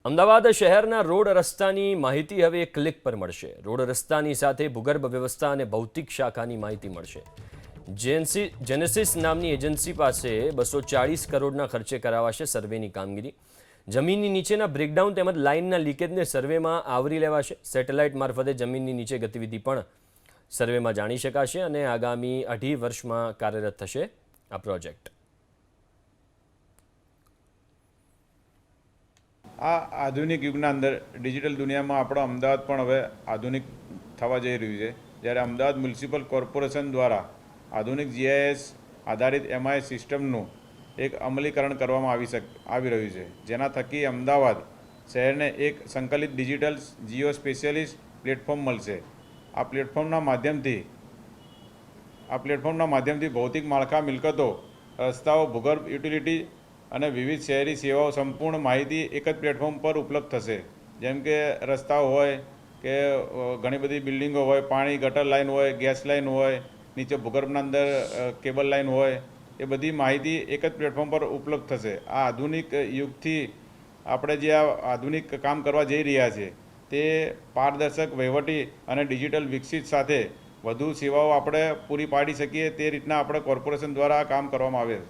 અમદાવાદ શહેરના રોડ રસ્તાની માહિતી હવે એક ક્લિક પર મળશે। રોડ રસ્તાની સાથે ભૂગર્ભ વ્યવસ્થા અને ભૌતિક શાખાની માહિતી મળશે। જેનેસિસ નામની એજન્સી પાસે 240 કરોડના ખર્ચે કરાવાશે સર્વેની કામગીરી। જમીનની નીચેના બ્રેકડાઉન તેમજ લાઇનના લીકેજને સર્વેમાં આવરી લેવાશે। સેટેલાઇટ મારફતે જમીનની નીચે ગતિવિધિ પણ સર્વેમાં જાણી શકાશે અને આગામી 2.5 વર્ષમાં કાર્યરત થશે આ પ્રોજેક્ટ। આ આધુનિક યુગના અંદર ડિજિટલ દુનિયામાં આપણો અમદાવાદ પણ હવે આધુનિક થવા જઈ રહ્યું છે। જ્યારે અમદાવાદ મ્યુનિસિપલ કોર્પોરેશન દ્વારા આધુનિક જીઆઈએસ આધારિત એમઆઈ સિસ્ટમનું એક અમલીકરણ કરવામાં આવી રહ્યું છે, જેના થકી અમદાવાદ શહેરને એક સંકલિત ડિજિટલ જીઓ સ્પેશિયલિસ્ટ પ્લેટફોર્મ મળશે। આ પ્લેટફોર્મના માધ્યમથી ભૌતિક માળખા, મિલકતો, રસ્તાઓ, ભૂગર્ભ યુટિલિટી અને વિવિધ શહેરી સેવાઓ સંપૂર્ણ માહિતી એક જ પ્લેટફોર્મ પર ઉપલબ્ધ થશે। જેમ કે રસ્તાઓ હોય કે ઘણી બધી બિલ્ડિંગો હોય, પાણી ગટર લાઇન હોય, ગેસ લાઇન હોય, નીચે ભૂગર્ભના અંદર કેબલ લાઇન હોય, એ બધી માહિતી એક જ પ્લેટફોર્મ પર ઉપલબ્ધ થશે। આ આધુનિક યુગથી આપણે જે આ આધુનિક કામ કરવા જઈ રહ્યા છીએ તે પારદર્શક, વહીવટી અને ડિજિટલ વિકસિત સાથે વધુ સેવાઓ આપણે પૂરી પાડી શકીએ તે રીતના આપણે કોર્પોરેશન દ્વારા આ કામ કરવામાં આવે છે।